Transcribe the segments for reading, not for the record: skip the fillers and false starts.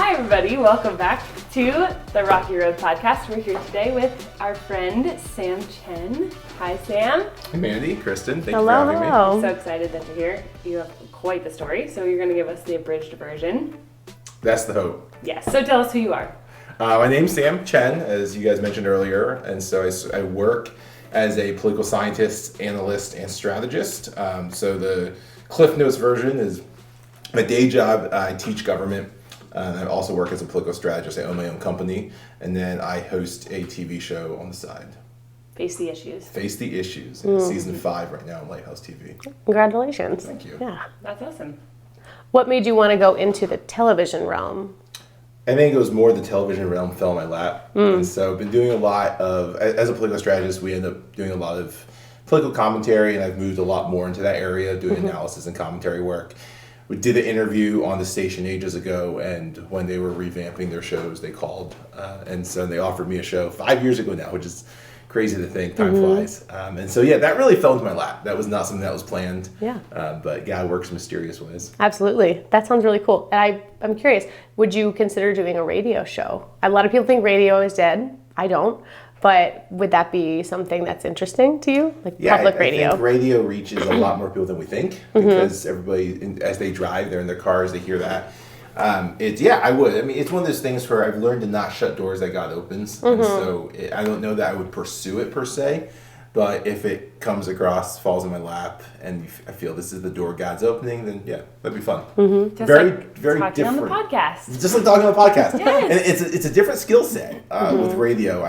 Hi, everybody. Welcome back to the Rocky Road podcast. We're here today with our friend, Sam Chen. Hi, Sam. Hey, Mandy, Kristen. Thank you for having me. I'm so excited that you're here. You have quite the story, so you're going to give us the abridged version. That's the hope. Yes. So tell us who you are. My name's Sam Chen, as you guys mentioned earlier, and so I work as a political scientist, analyst, and strategist. So the Cliff Notes version is my day job. I teach government. I also work as a political strategist. I own my own company, and then I host a TV show on the side. Face the Issues. Face the Issues. Season 5 right now on Lighthouse TV. Congratulations. Thank you. Yeah. That's awesome. What made you want to go into the television realm? I think it was more the television realm fell in my lap. And so I've been doing a lot of, as a political strategist, we end up doing a lot of political commentary, and I've moved a lot more into that area, doing analysis and commentary work. We did an interview on the station ages ago, and when they were revamping their shows, they called. And so they offered me a show 5 years ago now, which is crazy to think, time flies. And so, yeah, that really fell into my lap. That was not something that was planned. Yeah. But God works in mysterious ways. Absolutely. That sounds really cool. And I'm curious, would you consider doing a radio show? A lot of people think radio is dead. I don't. But would that be something that's interesting to you? Like public radio? I think radio reaches a lot more people than we think, because everybody, as they drive, they're in their cars, they hear that. I would. I mean, it's one of those things where I've learned to not shut doors that God opens. And so I don't know that I would pursue it per se, but if it comes across, falls in my lap, and I feel this is the door God's opening, then yeah, that'd be fun. Just very talking different. on the podcast. Just like talking on the podcast. Yes. And it's a different skill set. With radio,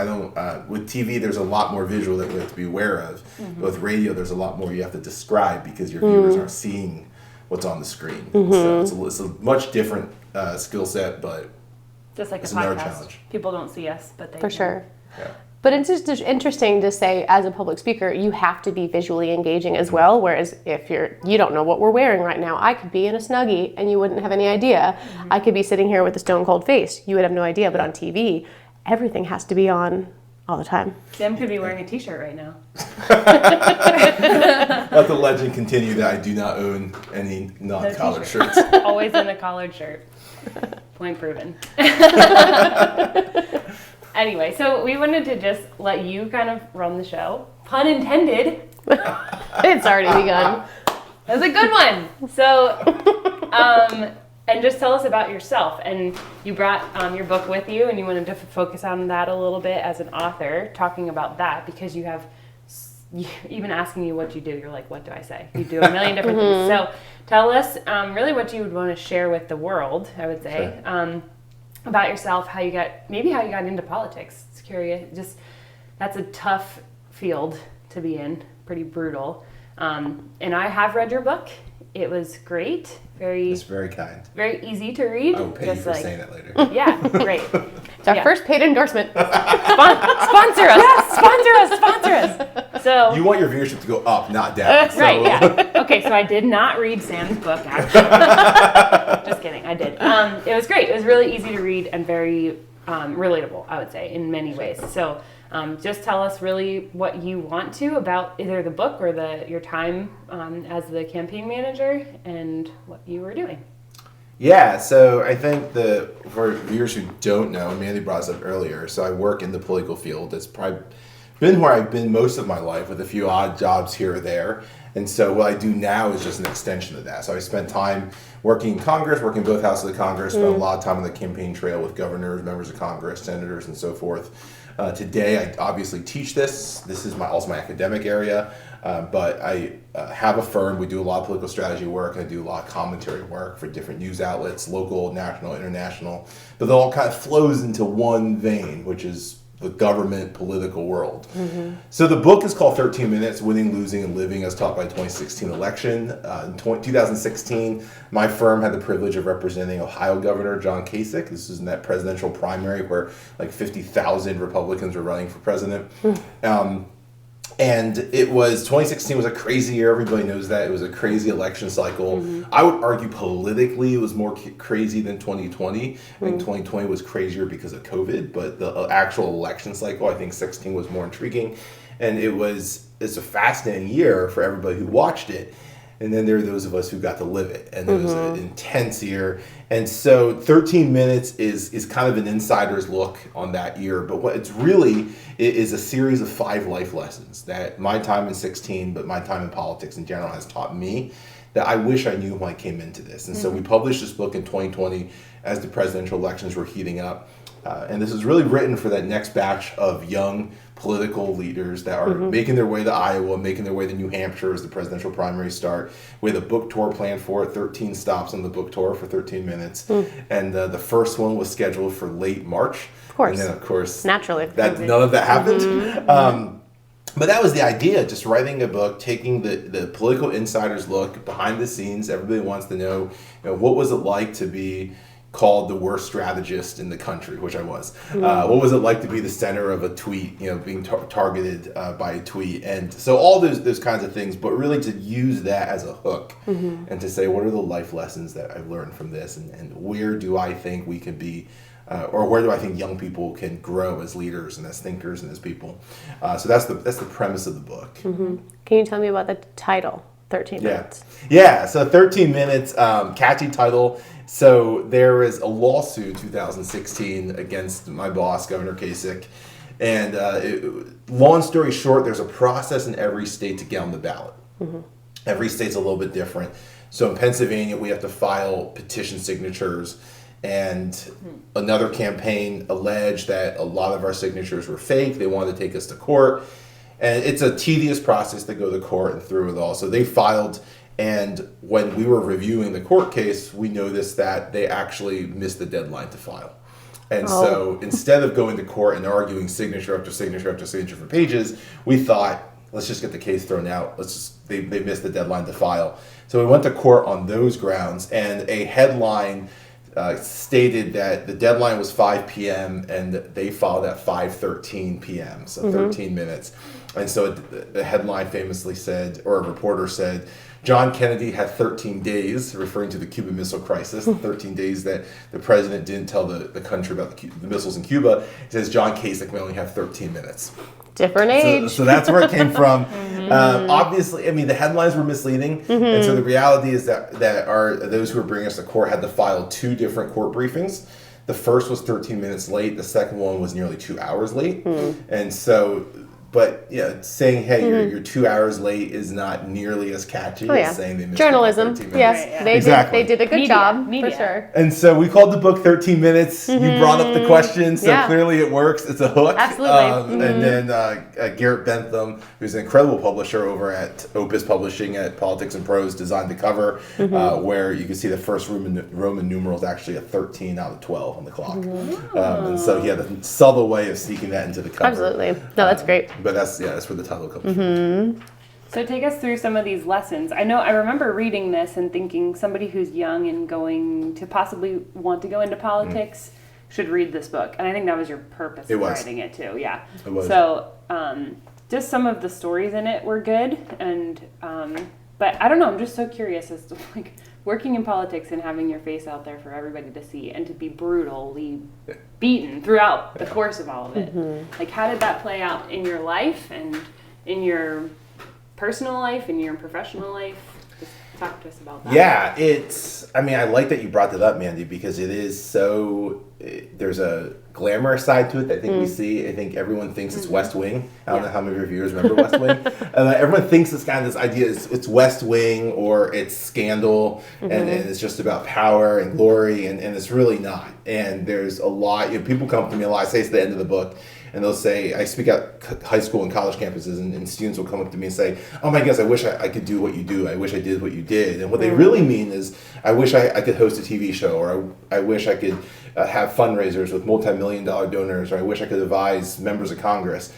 with TV, there's a lot more visual that we have to be aware of. But with radio, there's a lot more you have to describe because your viewers aren't seeing what's on the screen. So it's a much different skill set, but Just like it's a another podcast. challenge. People don't see us, but they For can. sure. Yeah. But it's just interesting to say, as a public speaker, you have to be visually engaging as well. Whereas if you don't know what we're wearing right now, I could be in a Snuggie and you wouldn't have any idea. I could be sitting here with a stone cold face. You would have no idea. But on TV, everything has to be on all the time. Sam could be wearing a t-shirt right now. Let the legend continue that I do not own any non-collared shirts. Always in a collared shirt. Point proven. Anyway, so we wanted to just let you kind of run the show. Pun intended. It's already begun. That's a good one. So, and just tell us about yourself. And you brought your book with you, and you wanted to focus on that a little bit as an author, talking about that, because even asking you what you do, you're like, what do I say? You do a million different things. So tell us really what you would want to share with the world, I would say. Sure. About yourself, how you got into politics. It's curious. That's a tough field to be in, pretty brutal. And I have read your book. It was great. It's very kind. Very easy to read. I will pay you for saying it later. Yeah, great. It's our first paid endorsement. Sponsor us. Yes, sponsor us. So you want your viewership to go up, not down. Right, yeah. Okay, so I did not read Sam's book, actually. Just kidding, I did. It was great. It was really easy to read and very relatable, I would say, in many ways. So just tell us really what you want to about either the book or your time as the campaign manager and what you were doing. Yeah, so I think for viewers who don't know, and Mandy brought this up earlier, so I work in the political field. It's probably been where I've been most of my life, with a few odd jobs here or there. And so what I do now is just an extension of that. So I spent time working in Congress, working both houses of the Congress, spent a lot of time on the campaign trail with governors, members of Congress, senators, and so forth. Today, I obviously teach this. This is also my academic area. But I have a firm. We do a lot of political strategy work, and I do a lot of commentary work for different news outlets, local, national, international. But it all kind of flows into one vein, which is the government political world. So the book is called 13 Minutes, Winning, Losing, and Living as Taught by 2016 Election. In 2016, my firm had the privilege of representing Ohio Governor John Kasich. This was in that presidential primary where like 50,000 Republicans were running for president. And 2016 was a crazy year. Everybody knows that. It was a crazy election cycle. I would argue politically it was more crazy than 2020. I think 2020 was crazier because of COVID, but the actual election cycle, I think 16 was more intriguing. And it's a fascinating year for everybody who watched it. and then there are those of us who got to live it, and it was an intense year. And so 13 minutes is kind of an insider's look on that year, but what it's really is a series of 5 life lessons that my time in 16, but my time in politics in general has taught me that I wish I knew when I came into this. And so we published this book in 2020 as the presidential elections were heating up. And this is really written for that next batch of young political leaders that are making their way to Iowa, making their way to New Hampshire as the presidential primaries start. We had a book tour planned for it, 13 stops on the book tour for 13 minutes. And the first one was scheduled for late March. Of course. And then, of course, naturally, none of that happened. But that was the idea, just writing a book, taking the political insider's look behind the scenes. Everybody wants to know, what was it like to be called the worst strategist in the country, which I was. What was it like to be the center of a tweet, being targeted by a tweet? And so all those kinds of things, but really to use that as a hook and to say, what are the life lessons that I've learned from this, and where do I think we can be, or where do I think young people can grow as leaders and as thinkers and as people? So that's the premise of the book. Can you tell me about the title, 13 minutes? Yeah, so 13 minutes, catchy title. So there is a lawsuit in 2016 against my boss, Governor Kasich. And long story short, there's a process in every state to get on the ballot. Every state's a little bit different. So in Pennsylvania, we have to file petition signatures. And another campaign alleged that a lot of our signatures were fake. They wanted to take us to court. And it's a tedious process to go to court and through it all. So they filed, and when we were reviewing the court case, we noticed that they actually missed the deadline to file. And so instead of going to court and arguing signature after signature after signature for pages, we thought, let's just get the case thrown out. They missed the deadline to file. So we went to court on those grounds, and a headline stated that the deadline was 5 p.m. and they filed at 5:13 p.m., so 13 minutes. And so the headline famously said, or a reporter said, John Kennedy had 13 days, referring to the Cuban Missile Crisis, the 13 days that the president didn't tell the country about the missiles in Cuba. It says John Kasich may only have 13 minutes. Different age. So that's where it came from. Obviously, the headlines were misleading. And so the reality is that those who were bringing us to court had to file 2 different court briefings. The first was 13 minutes late. The second one was nearly 2 hours late. And so, but saying, hey, you're 2 hours late is not nearly as catchy as saying they missed journalism. 13 minutes. Yes, Exactly. They did a good job, for sure. And so we called the book 13 Minutes. You brought up the question, so clearly it works. It's a hook. Absolutely. And then Garrett Bentham, who's an incredible publisher over at Opus Publishing at Politics and Prose, designed the cover where you can see the first Roman numerals actually a 13 out of 12 on the clock. And so he had a subtle way of sneaking that into the cover. Absolutely. No, that's great. But that's where the title comes from. So take us through some of these lessons. I remember reading this and thinking somebody who's young and going to possibly want to go into politics should read this book. And I think that was your purpose of writing it too. Yeah. It was. So just some of the stories in it were good. And but I don't know, I'm just so curious as to working in politics and having your face out there for everybody to see and to be brutally beaten throughout the course of all of it. How did that play out in your life and in your personal life and your professional life? Just talk to us about that. Yeah, I like that you brought that up, Mandy, because it is so, there's a glamorous side to it that I think we see. I think everyone thinks it's West Wing. I don't know how many of your viewers remember West Wing. Everyone thinks it's kind of this idea, it's West Wing or it's scandal and it's just about power and glory, and it's really not. And there's a lot, people come to me a lot, I say it's the end of the book, and they'll say, I speak at high school and college campuses, and students will come up to me and say, oh my goodness, I wish I could do what you do. I wish I did what you did. And what they really mean is, I wish I could host a TV show, or I wish I could have fundraisers with multi-million-dollar donors, or I wish I could advise members of Congress.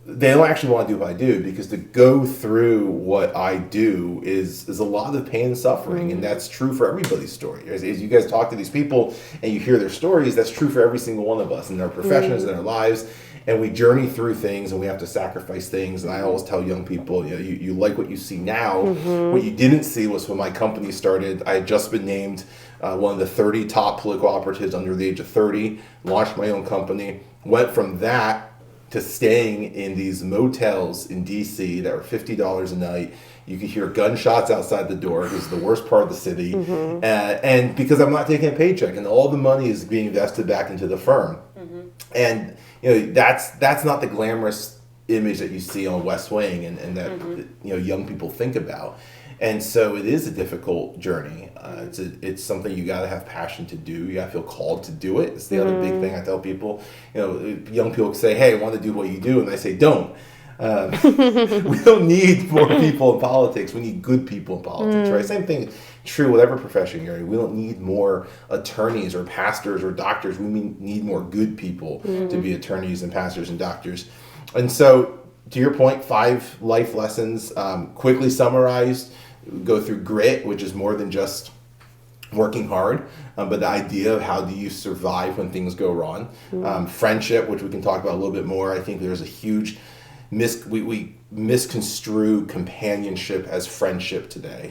They don't actually want to do what I do, because to go through what I do is a lot of pain and suffering, and that's true for everybody's story. As you guys talk to these people and you hear their stories, that's true for every single one of us in our professions and our lives. And we journey through things, and we have to sacrifice things. And I always tell young people, you like what you see now. What you didn't see was when my company started. I had just been named one of the 30 top political operatives under the age of 30, launched my own company, went from that to staying in these motels in DC that were $50 a night. You could hear gunshots outside the door. It was the worst part of the city. And because I'm not taking a paycheck, and all the money is being invested back into the firm. And that's not the glamorous image that you see on West Wing and that young people think about. And so it is a difficult journey. It's something you got to have passion to do. You got to feel called to do it. It's the other big thing I tell people. Young people say, "Hey, I want to do what you do," and I say, "Don't." We don't need more people in politics. We need good people in politics, right? Same thing true whatever profession you're in. We don't need more attorneys or pastors or doctors. We need more good people to be attorneys and pastors and doctors. And so, to your point, 5 life lessons, quickly summarized. Go through grit, which is more than just working hard, but the idea of how do you survive when things go wrong. Friendship, which we can talk about a little bit more. I think there's a huge we misconstrue companionship as friendship today.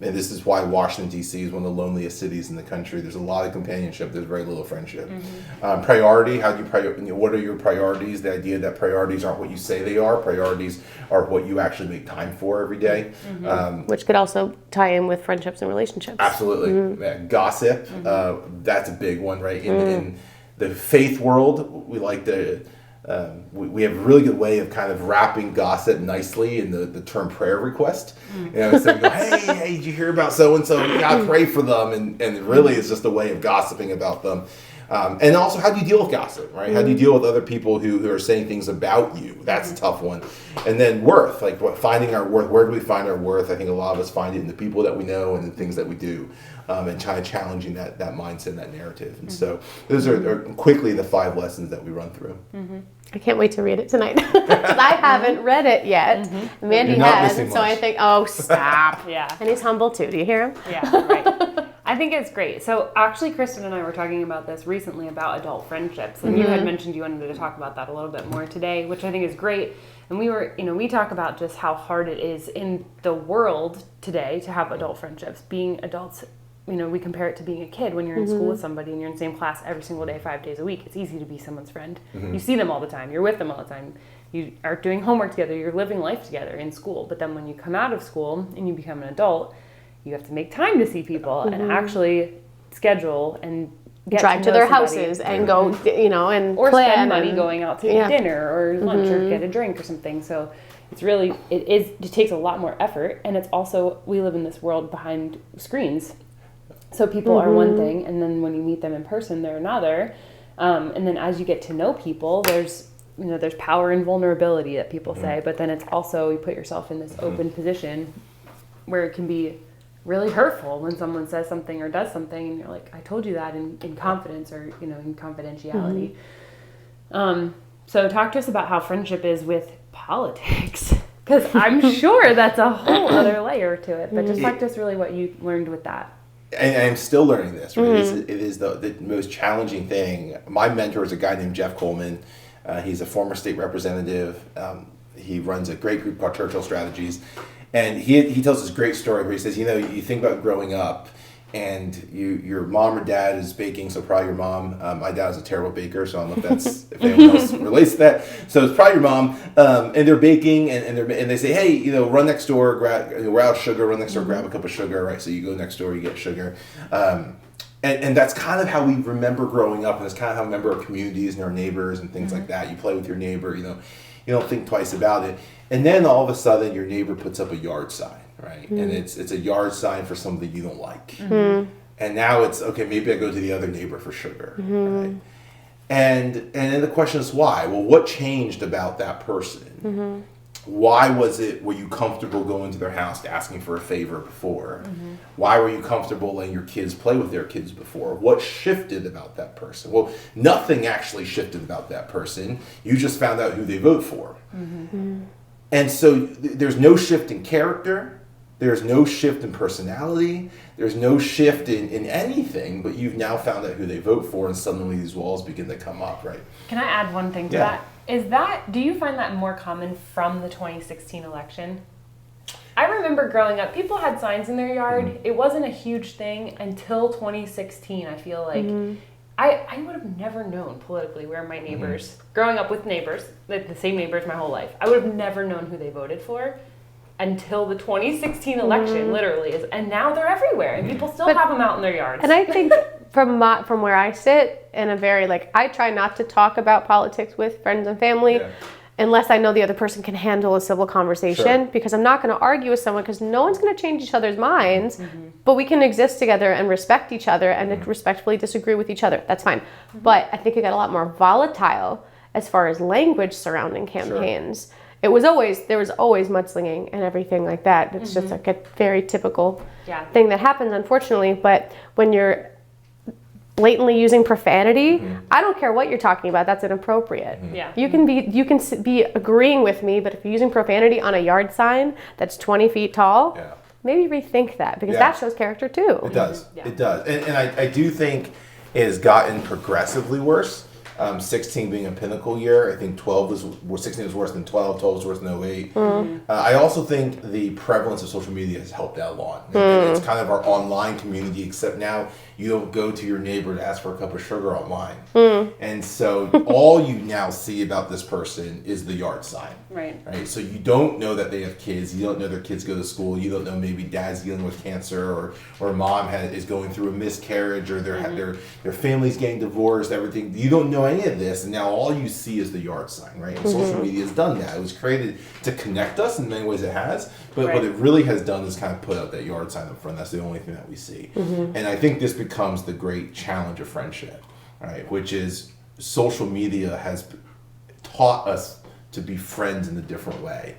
And this is why Washington, D.C. is one of the loneliest cities in the country. There's a lot of companionship. There's very little friendship. Priority, how do you what are your priorities? The idea that priorities aren't what you say they are. Priorities are what you actually make time for every day. Which could also tie in with friendships and relationships. Absolutely. Yeah, gossip, that's a big one, right? In the faith world, we like to... we have a really good way of kind of wrapping gossip nicely in the term prayer request. So we go, hey, did you hear about so-and-so? You got to pray for them. And really it's just a way of gossiping about them. And also, how do you deal with gossip, right? How do you deal with other people who are saying things about you? That's a tough one. And then worth, like finding our worth. Where do we find our worth? I think a lot of us find it in the people that we know and the things that we do. And kind of challenging that mindset and that narrative. And so those are quickly the 5 lessons that we run through. I can't wait to read it tonight because I haven't read it yet. Mandy has, and so I think, oh, stop. Yeah. And he's humble too. Do you hear him? Yeah, right. I think it's great. So actually, Kristen and I were talking about this recently about adult friendships, and you had mentioned you wanted to talk about that a little bit more today, which I think is great. And we talk about just how hard it is in the world today to have adult friendships. Being adults, we compare it to being a kid. When you're in school with somebody and you're in the same class every single day, 5 days a week, it's easy to be someone's friend. You see them all the time. You're with them all the time. You are doing homework together. You're living life together in school. But then when you come out of school and you become an adult, you have to make time to see people and actually schedule and drive to their houses and go, and or plan spend money going out to eat dinner or lunch or get a drink or something. So it takes a lot more effort, and it's also, we live in this world behind screens. So people are one thing, and then when you meet them in person, they're another. And then as you get to know people, there's power and vulnerability that people say, but then it's also, you put yourself in this open position where it can be really hurtful when someone says something or does something, and you're like, I told you that in confidence or, in confidentiality. So talk to us about how friendship is with politics, because I'm sure that's a whole other layer to it, but just talk to us really what you learned with that. And I'm still learning this. Right? It is the most challenging thing. My mentor is a guy named Jeff Coleman. He's a former state representative. He runs a great group called Churchill Strategies. And he tells this great story where he says, you think about growing up and your mom or dad is baking, so probably your mom. My dad is a terrible baker, so I don't know if anyone else relates to that. So it's probably your mom, and they're baking, and they say, hey, run next door, we're out of sugar, run next door, grab a cup of sugar, right? So you go next door, you get sugar. And that's kind of how we remember growing up, and it's kind of how we remember our communities and our neighbors and things like that. You play with your neighbor, you don't think twice about it. And then all of a sudden, your neighbor puts up a yard sign, right? And it's a yard sign for something you don't like. And now it's, okay, maybe I go to the other neighbor for sugar, right? And then the question is why? Well, what changed about that person? Why were you comfortable going to their house asking for a favor before? Why were you comfortable letting your kids play with their kids before? What shifted about that person? Well, nothing actually shifted about that person. You just found out who they vote for. And so there's no shift in character. There's no shift in personality. There's no shift in anything, but you've now found out who they vote for, and suddenly these walls begin to come up, right? Can I add one thing to that? Do you find that more common from the 2016 election? I remember growing up, people had signs in their yard. It wasn't a huge thing until 2016, I feel like. I would have never known politically where my neighbors, growing up with neighbors, like the same neighbors my whole life, I would have never known who they voted for until the 2016 election, literally. And now they're everywhere, and people still have them out in their yards. And I think from where I sit, in a very, like, I try not to talk about politics with friends and family. Yeah. Unless I know the other person can handle a civil conversation, because I'm not going to argue with someone, because no one's going to change each other's minds, but we can exist together and respect each other and respectfully disagree with each other. That's fine. But I think it got a lot more volatile as far as language surrounding campaigns. There was always mudslinging and everything like that. It's just like a very typical thing that happens, unfortunately. But when you're blatantly using profanity, I don't care what you're talking about, that's inappropriate. Yeah. You can be agreeing with me, but if you're using profanity on a yard sign that's 20 feet tall, maybe rethink that, because that shows character too. It does. It does. And I do think it has gotten progressively worse. 16 being a pinnacle year. I think 16 was worse than 12. 12 was worse than 08. I also think the prevalence of social media has helped out a lot. It's kind of our online community, except now you don't go to your neighbor to ask for a cup of sugar online. And so all you now see about this person is the yard sign. Right. So you don't know that they have kids. You don't know their kids go to school. You don't know maybe dad's dealing with cancer, or mom is going through a miscarriage, or their family's getting divorced, everything. You don't know any of this, and now all you see is the yard sign, right? And social media has done that. It was created to connect us in many ways, it has, but what it really has done is kind of put out that yard sign up front. That's the only thing that we see. And I think this becomes the great challenge of friendship, right? Which is social media has taught us to be friends in a different way.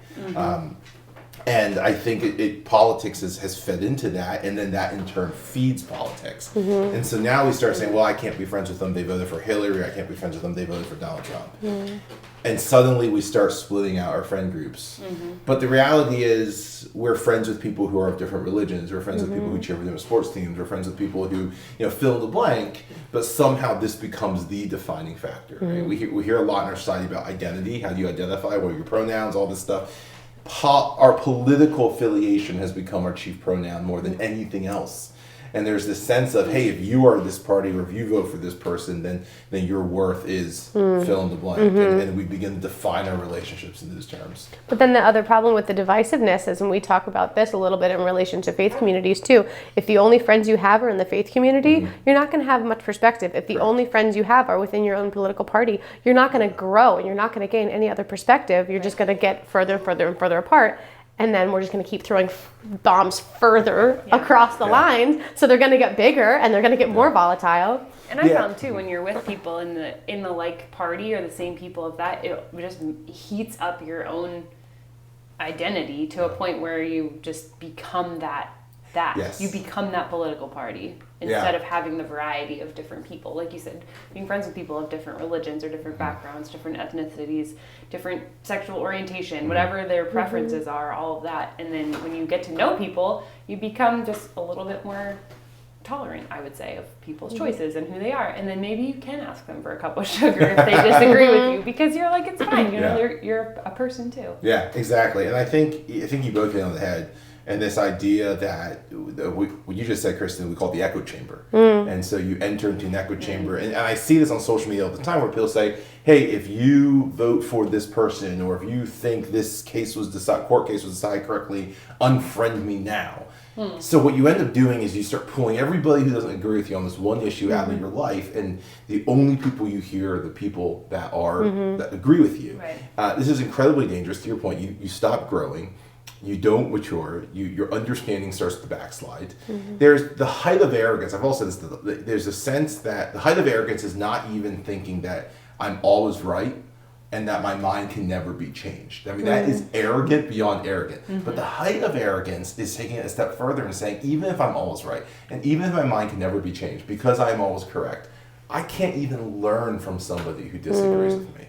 And I think politics has fed into that, and then that in turn feeds politics. And so now we start saying, well, I can't be friends with them, they voted for Hillary, I can't be friends with them, they voted for Donald Trump. And suddenly we start splitting out our friend groups. But the reality is we're friends with people who are of different religions, we're friends with people who cheer for different sports teams, we're friends with people who fill in the blank, but somehow this becomes the defining factor. Right? We hear a lot in our society about identity, how do you identify, what are your pronouns, all this stuff. Our political affiliation has become our chief pronoun more than anything else. And there's this sense of, hey, if you are this party or if you vote for this person, then your worth is fill in the blank. And we begin to define our relationships in those terms. But then the other problem with the divisiveness is, and we talk about this a little bit in relation to faith communities too, if the only friends you have are in the faith community, you're not going to have much perspective. If the only friends you have are within your own political party, you're not going to grow and you're not going to gain any other perspective. You're just going to get further and further apart. And then we're just going to keep throwing bombs further across the lines. So they're going to get bigger and they're going to get more volatile. And I found too, when you're with people in the like party or the same people of that, it just heats up your own identity to a point where you just become that. Yes. You become that political party instead of having the variety of different people. Like you said, being friends with people of different religions or different backgrounds, different ethnicities, different sexual orientation, whatever their preferences are, all of that. And then when you get to know people, you become just a little bit more tolerant, I would say, of people's choices and who they are. And then maybe you can ask them for a cup of sugar if they disagree with you, because you're like, it's fine, you're a person too. Yeah, exactly. And I think you both hit on the head. And this idea that, what you just said, Kristen, we call it the echo chamber. And so you enter into an echo chamber. And I see this on social media all the time where people say, hey, if you vote for this person, or if you think this court case was decided correctly, unfriend me now. So what you end up doing is you start pulling everybody who doesn't agree with you on this one issue out of your life, and the only people you hear are the people that that agree with you. Right. This is incredibly dangerous. To your point, you stop growing. You don't mature. Your understanding starts to backslide. There's the height of arrogance. I've also said this. There's a sense that the height of arrogance is not even thinking that I'm always right and that my mind can never be changed. I mean, that is arrogant beyond arrogant. But the height of arrogance is taking it a step further and saying, even if I'm always right, and even if my mind can never be changed because I am always correct, I can't even learn from somebody who disagrees with me.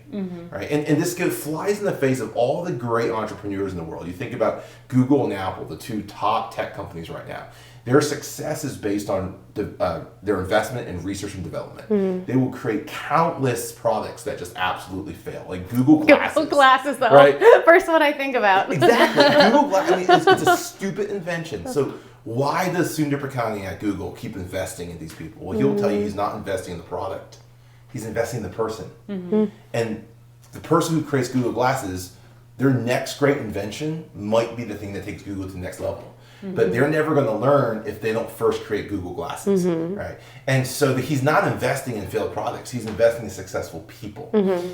Right? And this flies in the face of all the great entrepreneurs in the world. You think about Google and Apple, the two top tech companies right now. Their success is based on their investment in research and development. They will create countless products that just absolutely fail, like Google Glasses. Google Glasses, though. Right? First one I think about. Exactly. Google Glasses, I mean, it's a stupid invention. So why does Sundar Pichai at Google keep investing in these people? Well, he'll tell you he's not investing in the product. He's investing in the person. And the person who creates Google Glasses, their next great invention might be the thing that takes Google to the next level. But they're never going to learn if they don't first create Google Glasses, right? And so he's not investing in failed products. He's investing in successful people.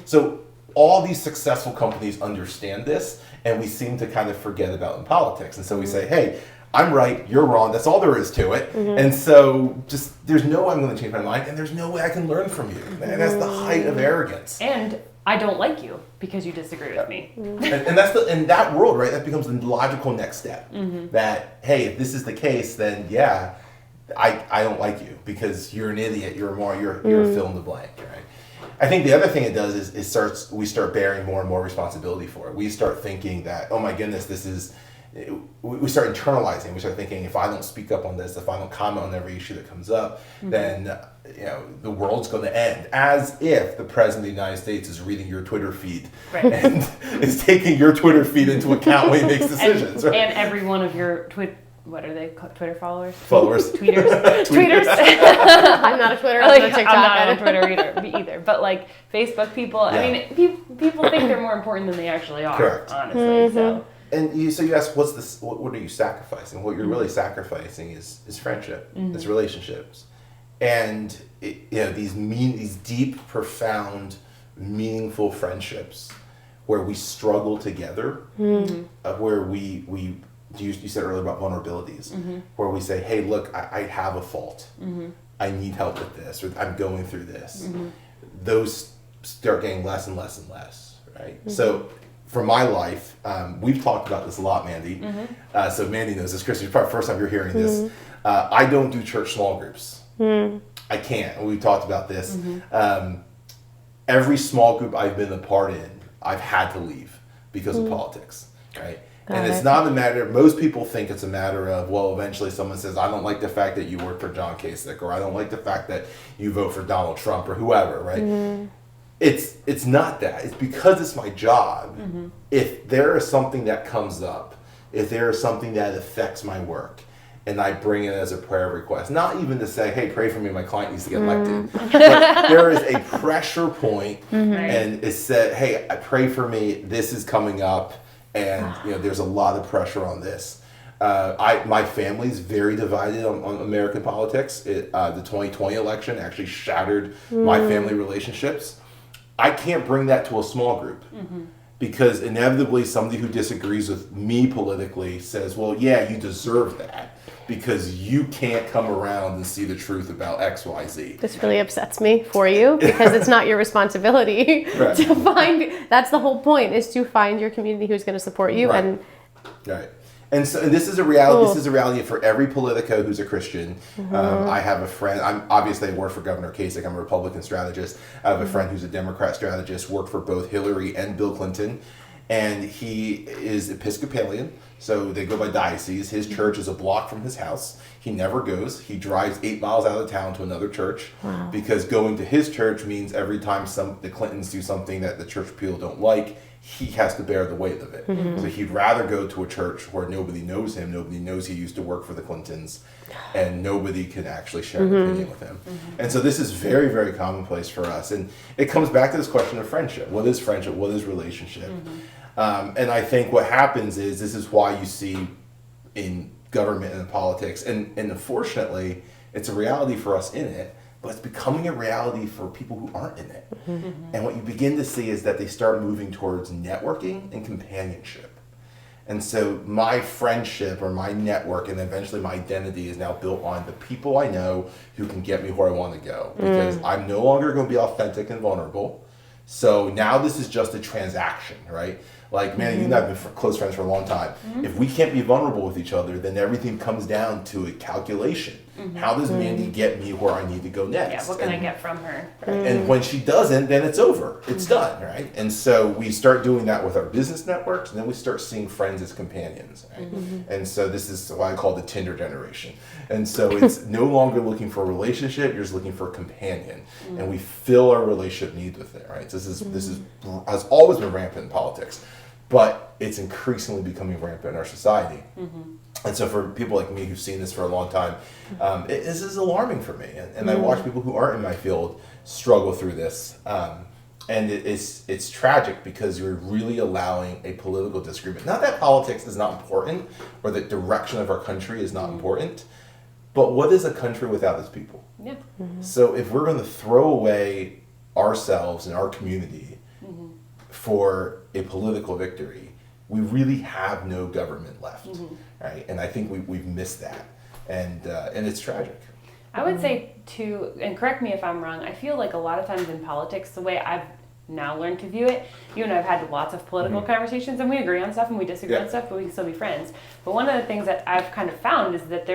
So all these successful companies understand this, and we seem to kind of forget about in politics. And so we say, hey, I'm right, you're wrong. That's all there is to it. And so just there's no way I'm going to change my mind, and there's no way I can learn from you. And that's the height of arrogance. And I don't like you because you disagree with me. And that's in that world, right? That becomes the logical next step. That hey, if this is the case, then yeah, I don't like you because you're an idiot. You're a fill in the blank, right? I think the other thing it does is we start bearing more and more responsibility for it. We start thinking that, oh my goodness, we start internalizing. We start thinking, if I don't speak up on this, if I don't comment on every issue that comes up, then the world's going to end. As if the president of the United States is reading your Twitter feed and is taking your Twitter feed into account when he makes decisions. And every one of your what are they called? Twitter followers? Tweeters. Tweeters. I'm not a Twitter. I'm not a TikTok. I'm not on Twitter either. But like Facebook people, I mean, people think they're more important than they actually are. Correct. Honestly, so. And you ask, what are you sacrificing? What you're really sacrificing is friendship, it's relationships, and these deep, profound, meaningful friendships where we struggle together, where we you said earlier about vulnerabilities, where we say, hey, look, I have a fault, I need help with this, or I'm going through this. Those start getting less and less and less, right? So. For my life, we've talked about this a lot, Mandy. So Mandy knows this. Chris, it's probably the first time you're hearing this. I don't do church small groups. I can't. We've talked about this. Every small group I've been a part in, I've had to leave because of politics, right? It's not a matter, most people think it's a matter of, well, eventually someone says, I don't like the fact that you work for John Kasich, or I don't like the fact that you vote for Donald Trump, or whoever, right? It's not that. It's because it's my job. If there is something that comes up, if there is something that affects my work, and I bring it as a prayer request, not even to say, hey, pray for me, my client needs to get elected. But there is a pressure point, and it said, hey, pray for me, this is coming up, and there's a lot of pressure on this. My family's very divided on American politics. The 2020 election actually shattered my family relationships. I can't bring that to a small group because inevitably somebody who disagrees with me politically says, well, yeah, you deserve that because you can't come around and see the truth about X, Y, Z. This really upsets me for you because it's not your responsibility to find, that's the whole point, is to find your community who's going to support you. Right. And so, and this is a reality. This is a reality for every politico who's a Christian. I have a friend. I work for Governor Kasich. I'm a Republican strategist. I have a friend who's a Democrat strategist. Worked for both Hillary and Bill Clinton, and he is Episcopalian. So they go by diocese. His church is a block from his house. He never goes. He drives 8 miles out of town to another church because going to his church means every time the Clintons do something that the church people don't like, he has to bear the weight of it. So he'd rather go to a church where nobody knows him, nobody knows he used to work for the Clintons, and nobody can actually share an opinion with him. And so this is very, very commonplace for us. And it comes back to this question of friendship. What is friendship? What is relationship? And I think what happens is, this is why you see in government and politics, and unfortunately, it's a reality for us in it, but it's becoming a reality for people who aren't in it. And what you begin to see is that they start moving towards networking and companionship. And so my friendship or my network and eventually my identity is now built on the people I know who can get me where I want to go. Because I'm no longer going to be authentic and vulnerable. So now this is just a transaction, right? Like, man, you and I have been close friends for a long time. If we can't be vulnerable with each other, then everything comes down to a calculation. How does Mandy get me where I need to go next? Yeah, what can I get from her? And when she doesn't, then it's over. It's done, right? And so we start doing that with our business networks, and then we start seeing friends as companions, right? And so this is why I call the Tinder generation. And so it's no longer looking for a relationship, you're just looking for a companion. And we fill our relationship needs with it, right? So this has always been rampant in politics. but it's increasingly becoming rampant in our society. And so for people like me who've seen this for a long time, this is alarming for me. And I watch people who aren't in my field struggle through this. And it's tragic because you're really allowing a political disagreement. Not that politics is not important or the direction of our country is not important, but what is a country without its people? Yeah. So if we're going to throw away ourselves and our community for a political victory, we really have no government left, right? And I think we've missed that, and it's tragic. I would say too, and correct me if I'm wrong, I feel like a lot of times in politics, the way I've now learned to view it, you and I have had lots of political conversations, and we agree on stuff and we disagree on stuff, but we can still be friends. But one of the things that I've kind of found is that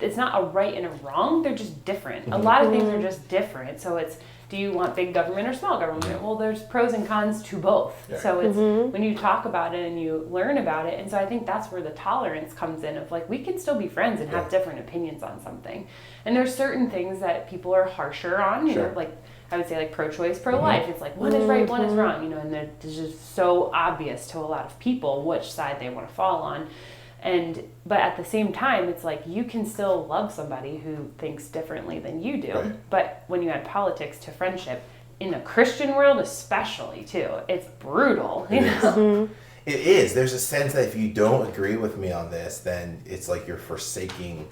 it's not a right and a wrong, they're just different. A lot of things are just different. So it's, do you want big government or small government? Well, there's pros and cons to both. Yeah. So it's when you talk about it and you learn about it. And so I think that's where the tolerance comes in of like, we can still be friends and have different opinions on something. And there's certain things that people are harsher on, you know, like I would say like pro-choice, pro-life. It's like one is right, one is wrong, you know, and it's just so obvious to a lot of people which side they want to fall on. But at the same time, it's like you can still love somebody who thinks differently than you do. Right. But when you add politics to friendship, in the Christian world especially too, it's brutal. You know? It is. There's a sense that if you don't agree with me on this, then it's like you're forsaking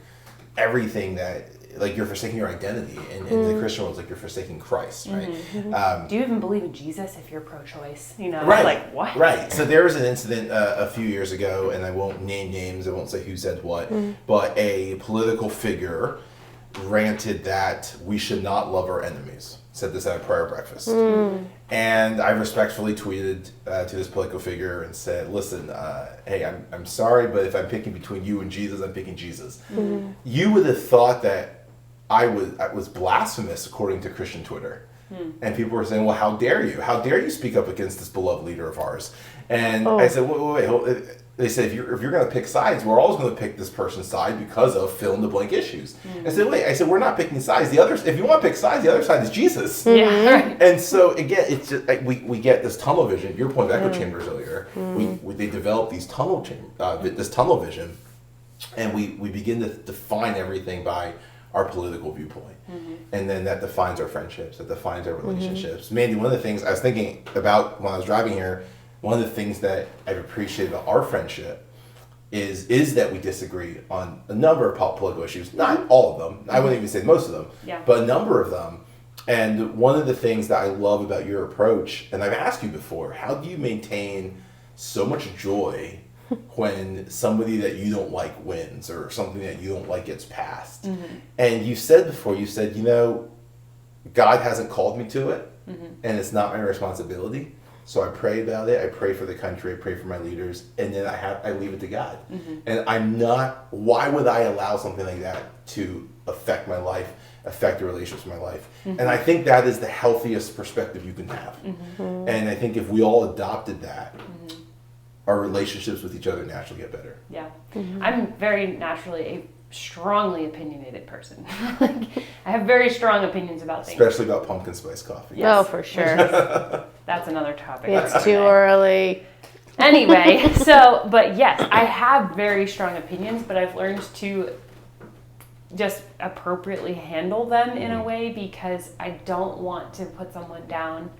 everything that, like you're forsaking your identity. And in the Christian world, it's like you're forsaking Christ, right? Do you even believe in Jesus if you're pro-choice? You know, Right. like what? Right. So there was an incident a few years ago, and I won't name names, I won't say who said what, but a political figure ranted that we should not love our enemies. Said this at a prayer breakfast. And I respectfully tweeted to this political figure and said, listen, hey, I'm sorry, but if I'm picking between you and Jesus, I'm picking Jesus. You would have thought that I was blasphemous according to Christian Twitter. And people were saying, well, how dare you? How dare you speak up against this beloved leader of ours? And I said, wait. They said, if you're going to pick sides, we're always going to pick this person's side because of fill in the blank issues. I said, wait. I said, we're not picking sides. If you want to pick sides, the other side is Jesus. Yeah, right. And so again, it's just like we get this tunnel vision. Your point of echo chambers earlier. They develop these this tunnel vision, and we begin to define everything by our political viewpoint. And then that defines our friendships, that defines our relationships. Mandy, one of the things I was thinking about when I was driving here, one of the things that I've appreciated about our friendship is that we disagree on a number of political issues. Not all of them. I wouldn't even say most of them, but a number of them. And one of the things that I love about your approach, and I've asked you before, how do you maintain so much joy when somebody that you don't like wins or something that you don't like gets passed? And you said before, you know, God hasn't called me to it, and it's not my responsibility. So I pray about it. I pray for the country. I pray for my leaders, and then I leave it to God. And I'm not. Why would I allow something like that to affect my life, affect the relationships in my life? And I think that is the healthiest perspective you can have. And I think if we all adopted that, our relationships with each other naturally get better. Yeah, I'm very naturally a strongly opinionated person. Like, I have very strong opinions about things. Especially about pumpkin spice coffee. Yes. Oh, for sure. That's another topic. It's too early. Anyway, but yes, I have very strong opinions, but I've learned to just appropriately handle them in a way because I don't want to put someone down.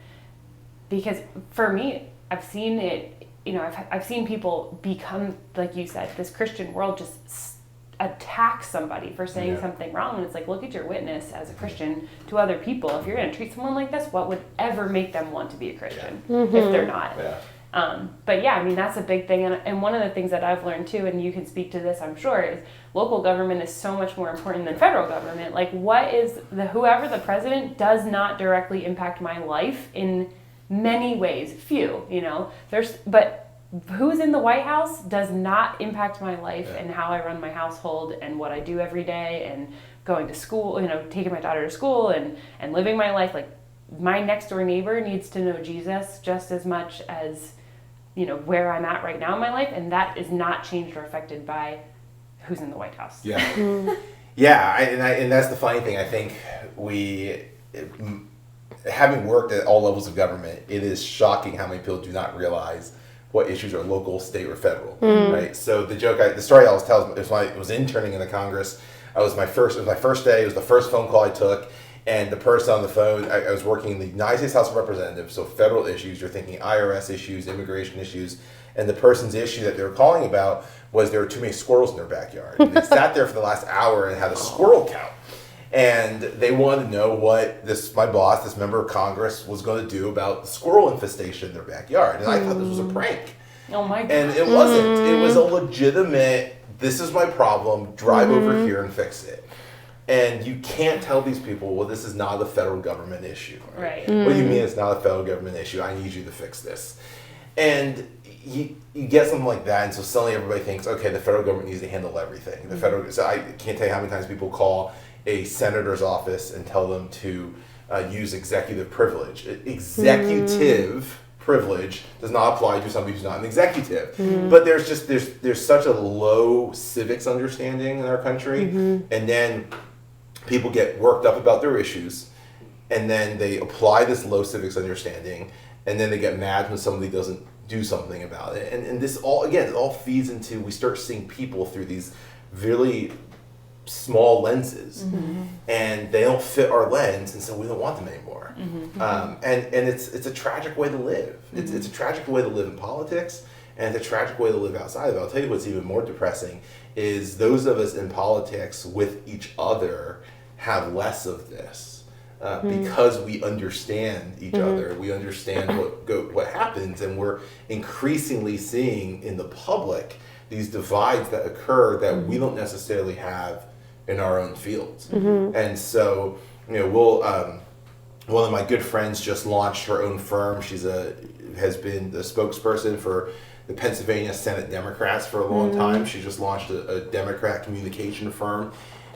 Because for me, I've seen it, you know, I've seen people become, like you said, this Christian world just attack somebody for saying something wrong. And it's like, look at your witness as a Christian to other people. If you're going to treat someone like this, what would ever make them want to be a Christian if they're not? But yeah, I mean, that's a big thing. And one of the things that I've learned too, and you can speak to this, I'm sure, is local government is so much more important than federal government. Like, whoever the president does not directly impact my life in many ways. Few, you know, but who's in the White House does not impact my life and how I run my household and what I do every day and going to school, you know, taking my daughter to school and living my life. Like, my next door neighbor needs to know Jesus just as much as, you know, where I'm at right now in my life. And that is not changed or affected by who's in the White House. And that's the funny thing. I think having worked at all levels of government, it is shocking how many people do not realize what issues are local, state, or federal, right? So the story I always tell is when I was interning in the Congress. It was my first day. It was the first phone call I took, and the person on the phone. I was working in the United States House of Representatives, so federal issues. You're thinking IRS issues, immigration issues, and the person's issue that they were calling about was there were too many squirrels in their backyard. And they sat there for the last hour and had a squirrel count. And they wanted to know what my boss, this member of Congress, was going to do about the squirrel infestation in their backyard. And I thought this was a prank. Oh my God. And it wasn't. It was a legitimate, this is my problem, drive over here and fix it. And you can't tell these people, well, this is not a federal government issue. Right. What do you mean it's not a federal government issue? I need you to fix this. And you get something like that, and so suddenly everybody thinks, okay, the federal government needs to handle everything. So I can't tell you how many times people call a senator's office and tell them to use executive privilege. Executive privilege does not apply to somebody who's not an executive. But there's such a low civics understanding in our country, and then people get worked up about their issues, and then they apply this low civics understanding, and then they get mad when somebody doesn't do something about it. And this all, again, it all feeds into, we start seeing people through these really small lenses, and they don't fit our lens, and so we don't want them anymore. And it's a tragic way to live. It's a tragic way to live in politics, and it's a tragic way to live outside of it. I'll tell you what's even more depressing is those of us in politics with each other have less of this. Because we understand each other, we understand what happens, and we're increasingly seeing in the public these divides that occur that we don't necessarily have in our own fields. And so, one of my good friends just launched her own firm. Has been the spokesperson for the Pennsylvania Senate Democrats for a long time. She just launched a Democrat communication firm.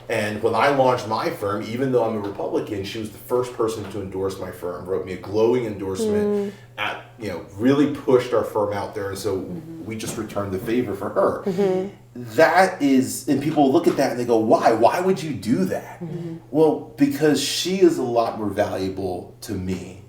And when I launched my firm, even though I'm a Republican, she was the first person to endorse my firm, wrote me a glowing endorsement, really pushed our firm out there. And so we just returned the favor for her. That is, and people look at that and they go, why? Why would you do that? Well, because she is a lot more valuable to me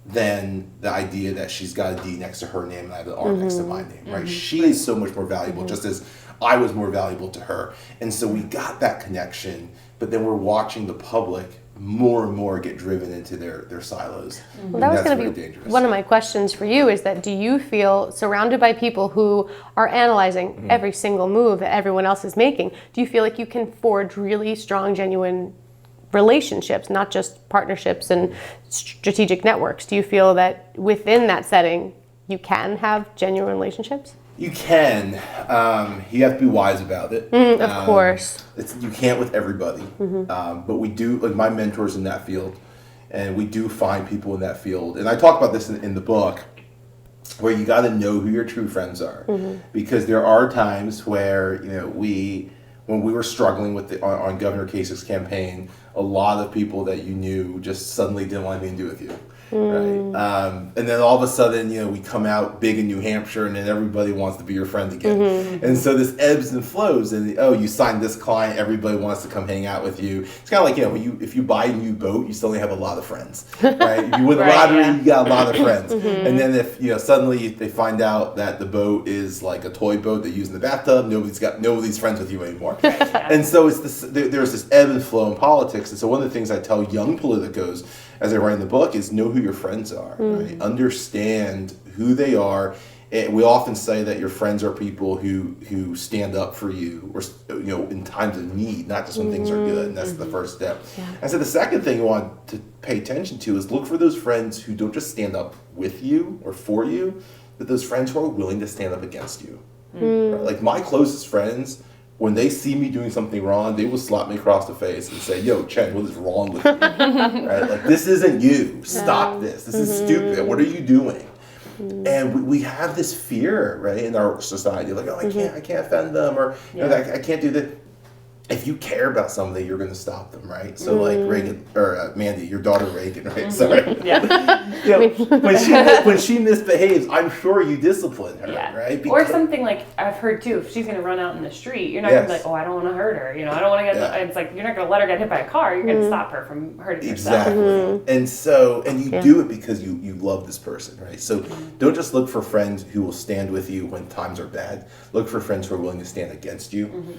than the idea that she's got a D next to her name and I have an R next to my name, right? She is so much more valuable, just as I was more valuable to her. And so we got that connection, but then we're watching the public more and more get driven into their silos. Well, that was going to be dangerous. One of my questions for you is that, do you feel surrounded by people who are analyzing every single move that everyone else is making? Do you feel like you can forge really strong, genuine relationships, not just partnerships and strategic networks? Do you feel that within that setting you can have genuine relationships? You can. You have to be wise about it. Of course. You can't with everybody. But we do, like my mentors in that field, and we do find people in that field. And I talk about this in the book, where you got to know who your true friends are. Because there are times where, when we were struggling with on Governor Kasich's campaign, a lot of people that you knew just suddenly didn't want anything to do with you. Right. And then all of a sudden, we come out big in New Hampshire, and then everybody wants to be your friend again. And so this ebbs and flows. And you signed this client, everybody wants to come hang out with you. It's kind of like if you buy a new boat, you suddenly have a lot of friends. Right? If you win the lottery, you got a lot of friends. And then if suddenly they find out that the boat is like a toy boat they use in the bathtub, nobody's friends with you anymore. And so there's this ebb and flow in politics. And so one of the things I tell young politicos as I write in the book is know who your friends are. Right? Understand who they are. And we often say that your friends are people who stand up for you, or in times of need, not just when things are good. And that's the first step. And so the second thing you want to pay attention to is look for those friends who don't just stand up with you or for you, but those friends who are willing to stand up against you. Right? Like my closest friends, when they see me doing something wrong, they will slap me across the face and say, "Yo, Chen, what is wrong with you? Right? Like, this isn't you. Stop this. This is stupid. What are you doing?" And we have this fear, right, in our society, like, "Oh, I can't offend them," or I can't do this. if you care about somebody, you're going to stop them, right? So like Reagan or Mandy, your daughter Reagan, right? Sorry. Yeah. You know, when she misbehaves, I'm sure you discipline her, Yeah. right? Or something like I've heard too. If she's going to run out in the street, you're not going to be like, oh, I don't want to hurt her. You know, I don't want to get. It's like you're not going to let her get hit by a car. You're going to stop her from hurting herself. Exactly. And you do it because you love this person, right? So don't just look for friends who will stand with you when times are bad. Look for friends who are willing to stand against you.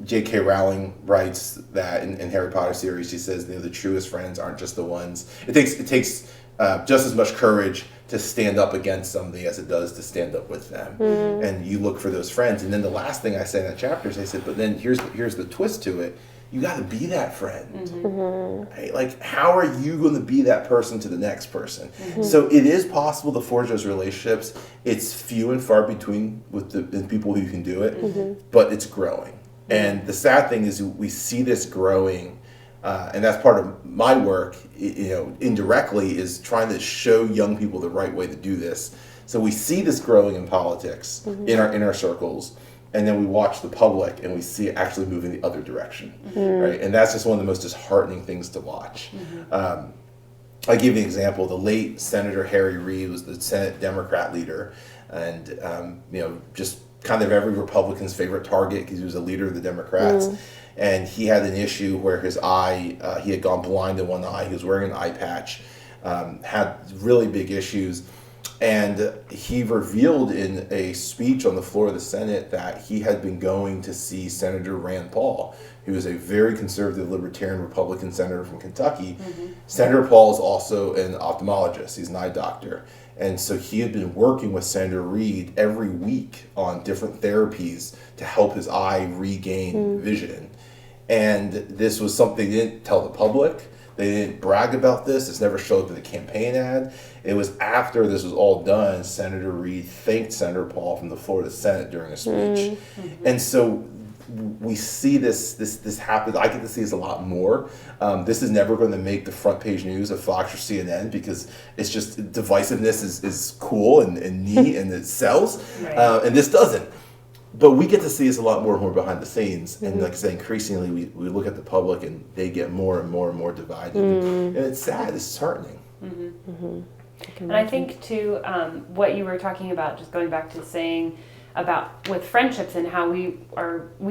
J.K. Rowling writes that in Harry Potter series, she says, the truest friends aren't just the ones. It takes just as much courage to stand up against somebody as it does to stand up with them. And you look for those friends. And then the last thing I say in that chapter is I said, but then here's the twist to it. You got to be that friend. Right? Like, how are you going to be that person to the next person? So it is possible to forge those relationships. It's few and far between with the people who can do it, but it's growing. And the sad thing is we see this growing, and that's part of my work, indirectly, is trying to show young people the right way to do this. So we see this growing in politics, in our circles, and then we watch the public and we see it actually moving the other direction, right? And that's just one of the most disheartening things to watch. I'll give you an example. The late Senator Harry Reid was the Senate Democrat leader, and just kind of every Republican's favorite target because he was a leader of the Democrats. And he had an issue where his eye, he had gone blind in one eye. He was wearing an eye patch, had really big issues. And he revealed in a speech on the floor of the Senate that he had been going to see Senator Rand Paul, who is a very conservative, libertarian, Republican senator from Kentucky. Senator Paul is also an ophthalmologist. He's an eye doctor. And so he had been working with Senator Reid every week on different therapies to help his eye regain vision. And this was something they didn't tell the public. They didn't brag about this. It's never showed up in the campaign ad. It was after this was all done, Senator Reid thanked Senator Paul from the floor of the Senate during a speech. And so we see this happen. I get to see this a lot more. This is never going to make the front page news of Fox or CNN because it's just divisiveness is cool and neat and it sells. Right. And this doesn't. But we get to see this a lot more behind the scenes. And like I say, increasingly we look at the public and they get more and more and more divided. And it's sad. It's disheartening. And I think too, what you were talking about, just going back to saying about with friendships and how we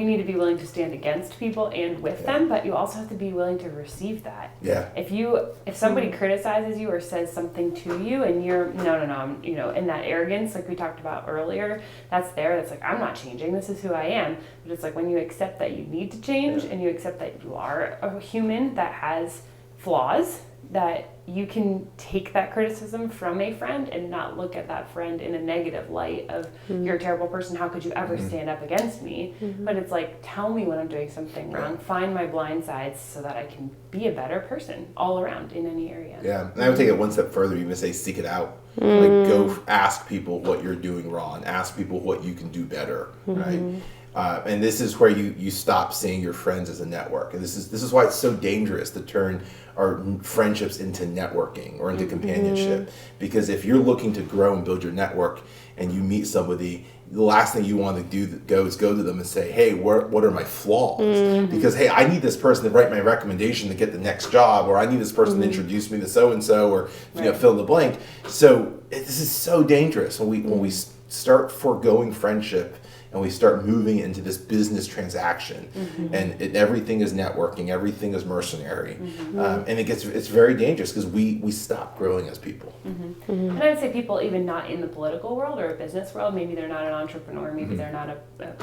need to be willing to stand against people and with them, but you also have to be willing to receive that. Yeah. If somebody criticizes you or says something to you and you're no, in that arrogance like we talked about earlier, that's like, I'm not changing, this is who I am. But it's like when you accept that you need to change and you accept that you are a human that has flaws, that you can take that criticism from a friend and not look at that friend in a negative light of you're a terrible person, how could you ever stand up against me? But it's like, tell me when I'm doing something wrong, find my blind sides so that I can be a better person all around in any area. Yeah, and I would take it one step further, even say seek it out. Like go ask people what you're doing wrong, ask people what you can do better, right? And this is where you stop seeing your friends as a network. And this is why it's so dangerous to turn our friendships into networking or into companionship. Because if you're looking to grow and build your network and you meet somebody, the last thing you want to do is go to them and say, hey, what are my flaws? Because, hey, I need this person to write my recommendation to get the next job, or I need this person to introduce me to so-and-so, or fill in the blank. So this is so dangerous when we start foregoing friendship and we start moving into this business transaction, and everything is networking, everything is mercenary, and it's very dangerous because we stop growing as people. And I would say people even not in the political world or a business world, maybe they're not an entrepreneur, maybe they're not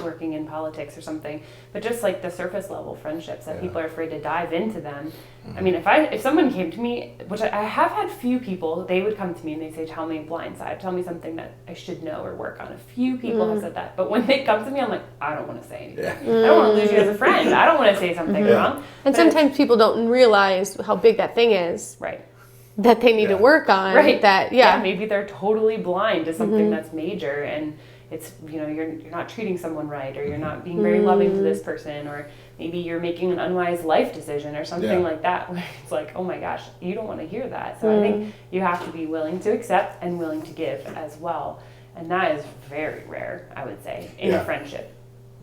working in politics or something, but just like the surface level friendships that people are afraid to dive into them. I mean, if someone came to me, which I have had few people, they would come to me and they say, tell me blindside, tell me something that I should know or work on. A few people have said that, but when they come to me, I'm like, I don't want to say anything. I don't want to lose you as a friend. I don't want to say something wrong. And sometimes people don't realize how big that thing is. Right. That they need to work on. Right. That maybe they're totally blind to something that's major, and it's you're not treating someone right, or you're not being very loving to this person, or maybe you're making an unwise life decision or something like that, where it's like, oh my gosh, you don't want to hear that. So I think you have to be willing to accept and willing to give as well. And that is very rare, I would say, in a friendship.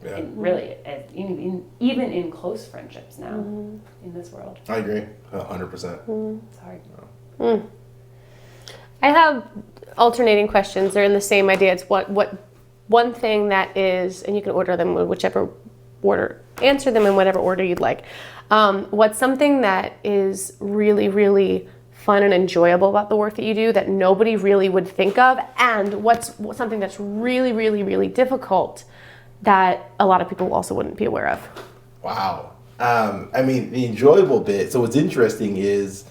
Yeah. And really, even in close friendships now in this world. I agree, 100%. It's hard. I have alternating questions. They're in the same idea. It's what one thing that is, and you can order them in whichever order, answer them in whatever order you'd like. What's something that is really, really fun and enjoyable about the work that you do that nobody really would think of, and what's something that's really, really, really difficult that a lot of people also wouldn't be aware of? Wow. I mean, the enjoyable bit. So what's interesting is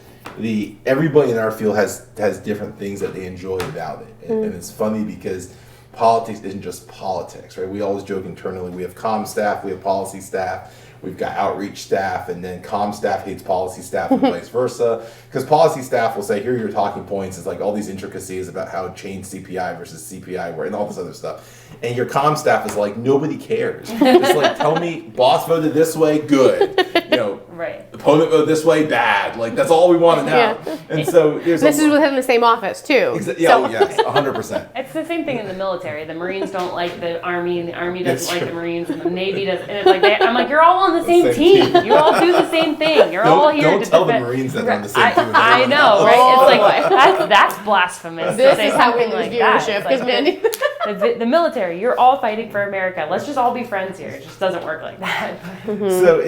everybody in our field has different things that they enjoy about it, and it's funny because politics isn't just politics, right? We always joke internally. We have comm staff, we have policy staff, we've got outreach staff, and then comm staff hates policy staff and vice versa. Because policy staff will say, here are your talking points. It's like all these intricacies about how change CPI versus CPI were and all this other stuff. And your comm staff is like, nobody cares. Just like, tell me, boss voted this way, good. You know, Right. opponent voted this way, bad. Like, that's all we want to know. Yeah. And so This is within the same office too. Yeah, yes, 100%. It's the same thing in the military. The Marines don't like the Army, and the Army doesn't That's like true. the Marines, and the Navy doesn't. And it's like I'm like, you're all on the same team. You all do the same thing. You're all here Don't to tell the defend. Marines that they're on the same team. with I everyone know, else. right? It's like that's blasphemous. This to say is how we something lose like that. viewership, It's like, because Mandy. the military, you're all fighting for America. Let's just all be friends here. It just doesn't work like that. So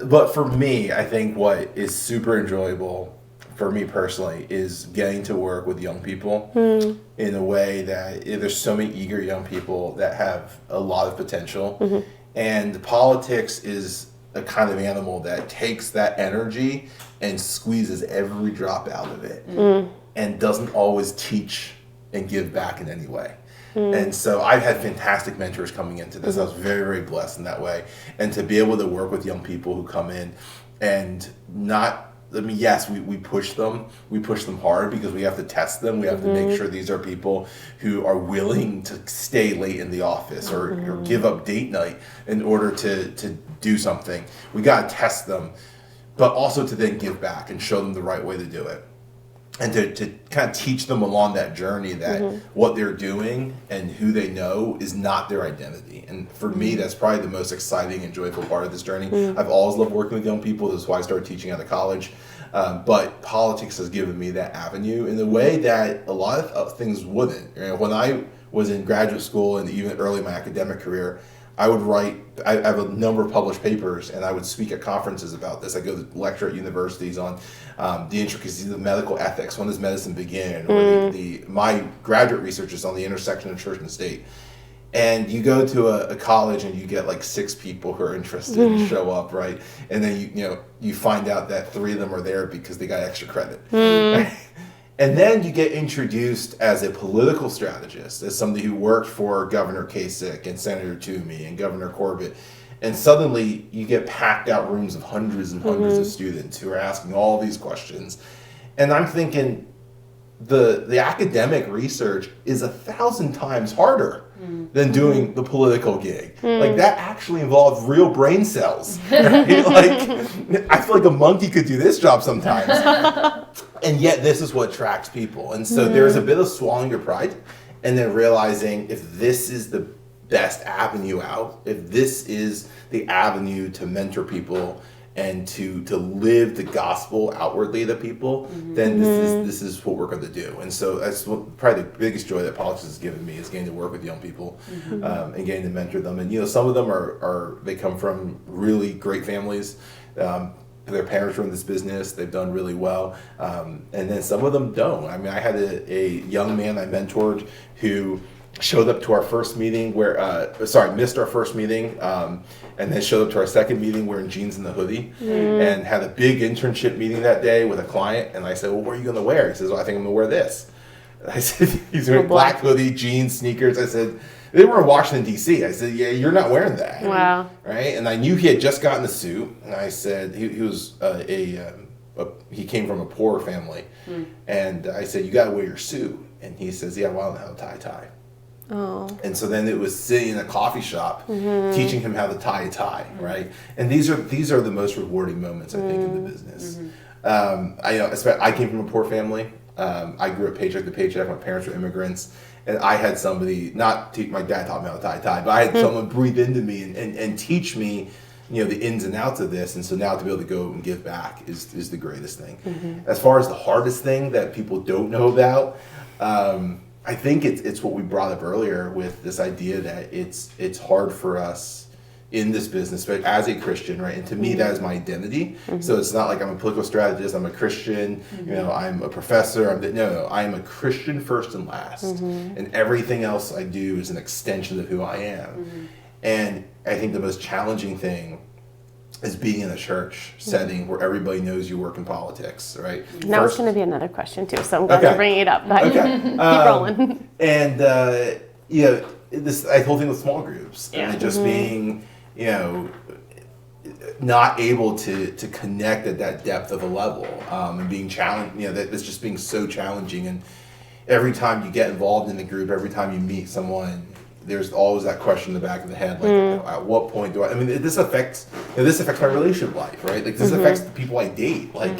but for me, I think what is super enjoyable for me personally is getting to work with young people in a way that there's so many eager young people that have a lot of potential. And politics is a kind of animal that takes that energy and squeezes every drop out of it and doesn't always teach and give back in any way. And so I've had fantastic mentors coming into this. I was very, very blessed in that way. And to be able to work with young people who come in and yes, we push them. We push them hard because we have to test them. We have to make sure these are people who are willing to stay late in the office or give up date night in order to do something. We got to test them, but also to then give back and show them the right way to do it. And to kind of teach them along that journey that what they're doing and who they know is not their identity. And for me, that's probably the most exciting and joyful part of this journey. I've always loved working with young people. This is why I started teaching out of college. But politics has given me that avenue in a way that a lot of things wouldn't. You know, when I was in graduate school and even early in my academic career, I would write, I have a number of published papers, and I would speak at conferences about this. I go to lecture at universities on the intricacies of medical ethics. When does medicine begin? Or my graduate research is on the intersection of church and state. And you go to a college and you get like 6 people who are interested and show up, right? And then you find out that 3 of them are there because they got extra credit. Right? And then you get introduced as a political strategist, as somebody who worked for Governor Kasich and Senator Toomey and Governor Corbett. And suddenly you get packed out rooms of hundreds and hundreds of students who are asking all these questions. And I'm thinking the academic research is 1,000 times harder than doing the political gig. Like that actually involves real brain cells. Right? Like I feel like a monkey could do this job sometimes. And yet this is what attracts people. And so there's a bit of swallowing your pride and then realizing if this is the best avenue out, if this is the avenue to mentor people and to live the gospel outwardly to people, then this is what we're going to do. And so that's probably the biggest joy that politics has given me is getting to work with young people and getting to mentor them. And some of them they come from really great families. Their parents are in this business. They've done really well. And then some of them don't. I mean, I had a young man I mentored who showed up to our first meeting missed our first meeting, and then showed up to our second meeting wearing jeans and the hoodie, and had a big internship meeting that day with a client. And I said, well, what are you going to wear? He says, well, I think I'm going to wear this. I said, he's wearing black hoodie, jeans, sneakers. I said, they were in Washington, D.C. I said, yeah, you're not wearing that. Wow. Right? And I knew he had just gotten a suit. And I said, he was he came from a poor family. And I said, you got to wear your suit. And he says, yeah, well, I don't have a tie. Oh. And so then it was sitting in a coffee shop teaching him how to tie a tie, right? And these are the most rewarding moments, I think, in the business. I came from a poor family. I grew up paycheck to paycheck. My parents were immigrants. and I had somebody, my dad taught me how to tie a tie, but I had someone breathe into me and teach me, the ins and outs of this. And so now to be able to go and give back is the greatest thing. As far as the hardest thing that people don't know about, I think it's what we brought up earlier with this idea that it's hard for us in this business, but as a Christian, right? And to me, that is my identity. So it's not like I'm a political strategist, I'm a Christian, I'm a professor. No, I am a Christian first and last. And everything else I do is an extension of who I am. And I think the most challenging thing is being in a church setting where everybody knows you work in politics, right? Now it's going to be another question too, so I'm glad you're bringing it up. But keep rolling. And this whole thing with small groups and just being, not able to connect at that depth of a level, and being challenged, that's just being so challenging. And every time you get involved in the group, every time you meet someone, there's always that question in the back of the head, like, at what point do I mean, this affects my relationship life, right? Like, this affects the people I date. Like,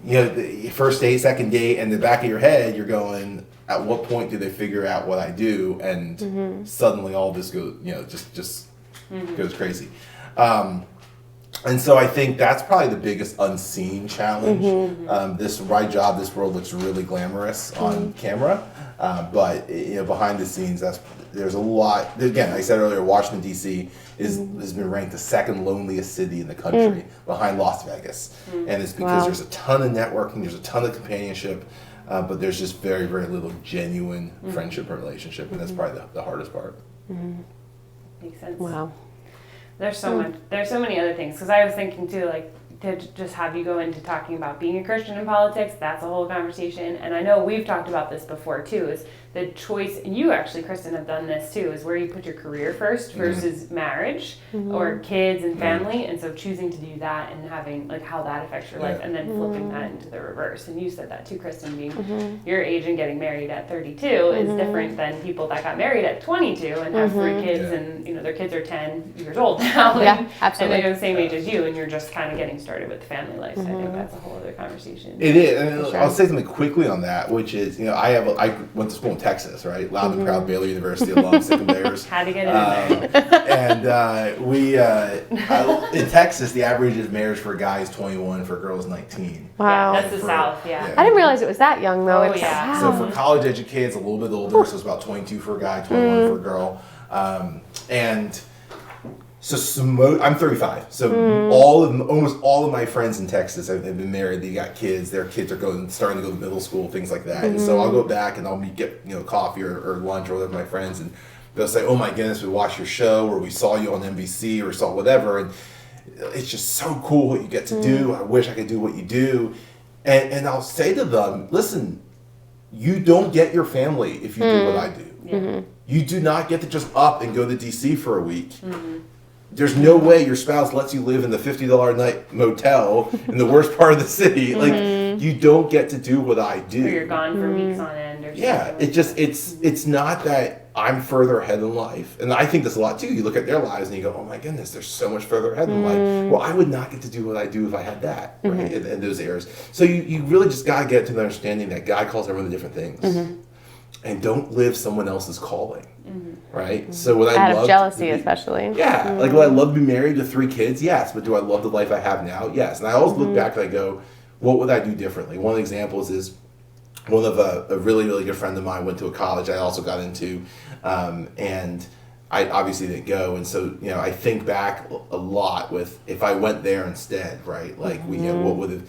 the first date, second date, and the back of your head, you're going, at what point do they figure out what I do? And suddenly all this goes, just goes crazy. And so I think that's probably the biggest unseen challenge. My job, this world looks really glamorous on camera, but behind the scenes, there's a lot. Again, like I said earlier, Washington D.C. has been ranked the second loneliest city in the country, behind Las Vegas, and it's because there's a ton of networking, there's a ton of companionship, but there's just very, very little genuine friendship or relationship, and that's probably the hardest part. Makes sense. Wow. There's so much. There's so many other things. Because I was thinking too, like, to just have you go into talking about being a Christian in politics, that's a whole conversation. And I know we've talked about this before too, is the choice, and you actually, Kristen, have done this too, is where you put your career first versus marriage or kids and family. And so choosing to do that and having, like, how that affects your life, and then flipping that into the reverse. And you said that too, Kristen, being your age and getting married at 32 is different than people that got married at 22 and have 3 kids and, their kids are 10 years old now. Yeah, absolutely. And they're the same age as you, and you're just kind of getting started with the family life. So I think that's a whole other conversation. It is. And I'll say something quickly on that, which is, I went to school in Texas, right? Loud and proud Baylor University alum, Sickle Bears. Had to get in there. And we, in Texas, the average of marriage for a guy is 21, for a girl is 19. Wow. Yeah, that's the South, I didn't realize it was that young, though. Oh, yeah. So for college educated kids, a little bit older, so it's about 22 for a guy, 21 for a girl. And so I'm 35. So almost all of my friends in Texas have been married. They got kids. Their kids are starting to go to middle school, things like that. And so I'll go back and I'll get coffee or lunch or whatever with my friends, and they'll say, "Oh my goodness, we watched your show, or we saw you on NBC, or saw whatever." And it's just so cool what you get to do. I wish I could do what you do. And I'll say to them, "Listen, you don't get your family if you do what I do. You do not get to just up and go to DC for a week." There's no way your spouse lets you live in the $50 a night motel in the worst part of the city. Like, you don't get to do what I do. Or you're gone for weeks on end or something. Yeah, it's not that I'm further ahead in life. And I think this a lot too. You look at their lives and you go, "Oh my goodness, they're so much further ahead in life." Well, I would not get to do what I do if I had that, right, in those areas. So you really just got to get to the understanding that God calls everyone to different things. And don't live someone else's calling. Right? So what I love, out of jealousy, especially. Yeah, like, would I love to be married with 3 kids? Yes, but do I love the life I have now? Yes. And I always look back and I go, what would I do differently? One of the examples is one of a really, really good friend of mine went to a college I also got into, and I obviously didn't go. And so, I think back a lot with, if I went there instead, right? Like, what would have...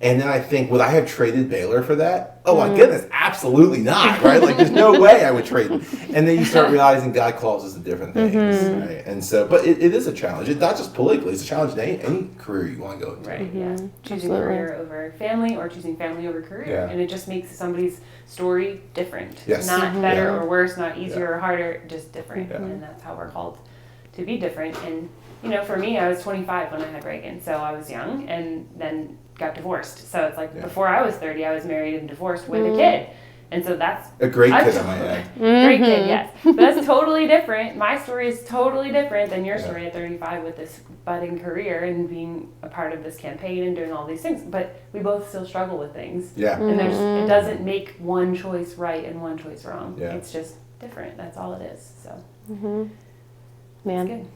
And then I think, would I have traded Baylor for that? Oh my goodness, absolutely not, right? Like, there's no way I would trade. And then you start realizing God calls us to different things, right? And so, but it is a challenge. It's not just politically, it's a challenge in any career you want to go into. Right, yeah. Choosing career over family, or choosing family over career. Yeah. And it just makes somebody's story different. Yes. Not better or worse, not easier or harder, just different. Yeah. And that's how we're called to be different. And, for me, I was 25 when I had Reagan, so I was young, and then got divorced. So it's like, before I was 30, I was married and divorced with a kid. And so that's a great kid, I might add. Great kid, yes. But that's totally different. My story is totally different than your story at 35 with this budding career and being a part of this campaign and doing all these things. But we both still struggle with things. Yeah. And it doesn't make one choice right and one choice wrong. Yeah. It's just different. That's all it is. So, Man. Good.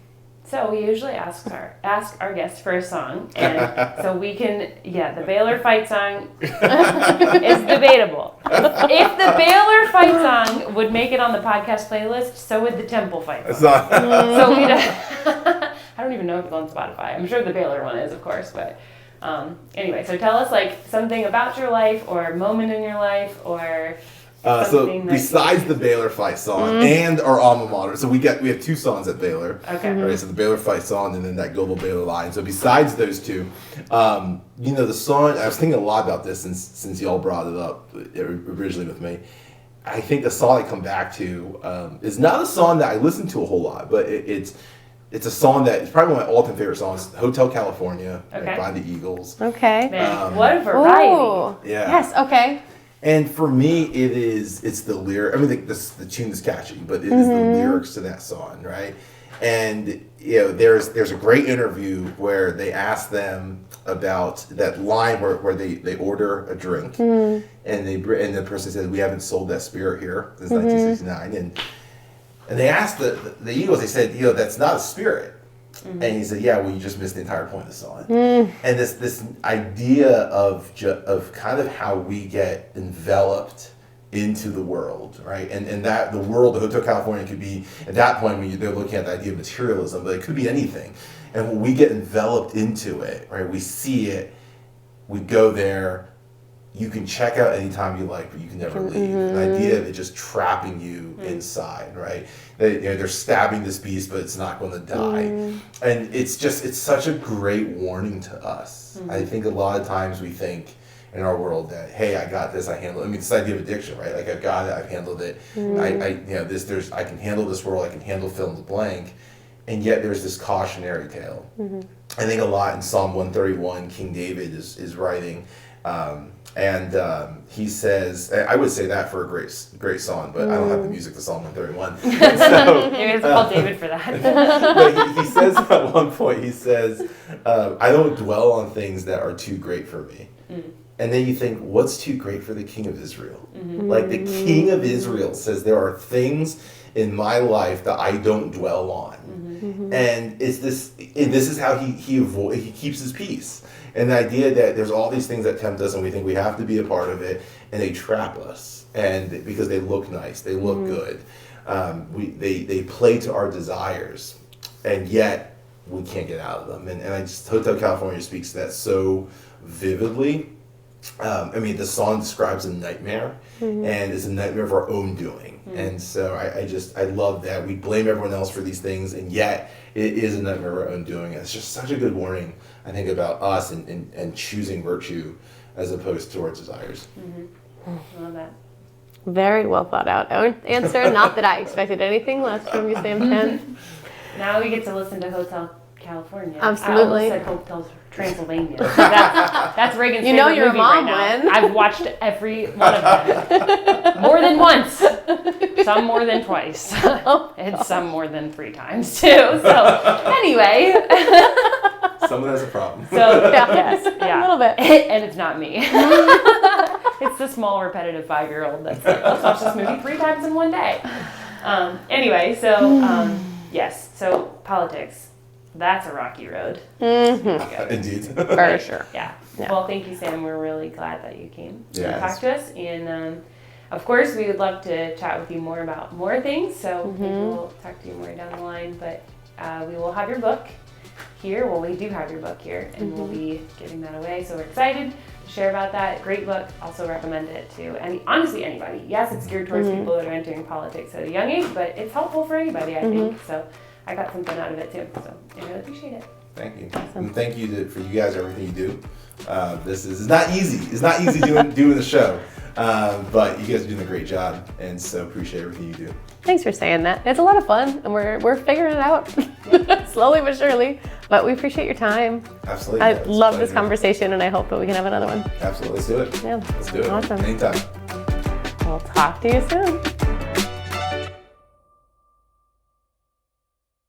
So we usually ask our guests for a song, and so we can, the Baylor fight song is debatable. If the Baylor fight song would make it on the podcast playlist, so would the Temple fight song. So we I don't even know if it's on Spotify. I'm sure the Baylor one is, of course, but anyway. So tell us like something about your life or a moment in your life or. So besides the Baylor fight song and our alma mater, so we have 2 songs at Baylor. Okay. Right, so the Baylor fight song and then that Global Baylor line. So besides those 2, the song, I was thinking a lot about this since y'all brought it up originally with me. I think the song I come back to is not a song that I listen to a whole lot, but it's a song that is probably one of my all-time favorite songs, Hotel California, by the Eagles. Okay. Man, what a variety. Ooh. Yeah. Yes, okay. And for me, it's the lyric. I mean, the tune is catchy, but it is the lyrics to that song, right? And there's a great interview where they ask them about that line where they order a drink, and the person says, "We haven't sold that spirit here since 1969," and they asked the Eagles. They said, "That's not a spirit." And he said, "Yeah, well, you just missed the entire point of the song." And this idea of kind of how we get enveloped into the world, right? And that the world, the Hotel California could be, at that point when they're looking at the idea of materialism, but it could be anything. And when we get enveloped into it, right, we see it, we go there, you can check out anytime you like, but you can never leave. The idea of it just trapping you inside, right? They're stabbing this beast, but it's not going to die. And it's such a great warning to us. I think a lot of times we think in our world that, hey, I got this, I handle it. I mean, this idea of addiction, right? Like, I've got it, I've handled it. I can handle this world, I can handle fill in the blank. And yet there's this cautionary tale. I think a lot in Psalm 131, King David is writing, and he says, I would say that for a great song, but I don't have the music to Psalm 131. So, maybe it's called David for that. but he says at one point, I don't dwell on things that are too great for me. And then you think, what's too great for the King of Israel? Like the King of Israel says, there are things in my life that I don't dwell on. And this is how he keeps his peace. And the idea that there's all these things that tempt us and we think we have to be a part of it, and they trap us. And because they look nice, they look good. They play to our desires, and yet we can't get out of them. And Hotel California speaks to that so vividly. The song describes a nightmare, and it's a nightmare of our own doing. And so I love that we blame everyone else for these things, and yet it is a nightmare of our own doing. And it's just such a good warning, I think, about us and choosing virtue as opposed to our desires. I love that. Very well thought out answer. Not that I expected anything less from you, Sam Chen. Now we get to listen to Hotel California. Absolutely. I almost said Hotel Transylvania. That's Reagan's favorite your movie mom right now. went. I've watched every one of them. More than once. Some more than twice. And some more than 3 times too. So anyway. Someone has a problem. So yes, A little bit. And it's not me. It's the small repetitive 5-year-old that's like, let's watch this movie 3 times in one day. Anyway, so yes, so politics. That's a rocky road. Indeed. For sure. Yeah. Yeah. Well, thank you, Sam. We're really glad that you came to Yes. talk to us. And of course, we would love to chat with you more about more things. So maybe we'll talk to you more down the line. But we will have your book here. Well, we do have your book here, and we'll be giving that away. So we're excited to share about that. Great book. Also recommend it to honestly anybody. Yes, it's geared towards people that are entering politics at a young age, but it's helpful for anybody, I think. So I got something out of it too. So I really appreciate it. Thank you. Awesome. And thank you for you guys, everything you do. This is not easy. It's not easy doing the show. But you guys are doing a great job, and so appreciate everything you do. Thanks for saying that. It's a lot of fun, and we're figuring it out slowly but surely. But we appreciate your time. Absolutely. I love this conversation, and I hope that we can have another one. Absolutely. Let's do it. Yeah. Let's do it. Awesome. Anytime. We'll talk to you soon.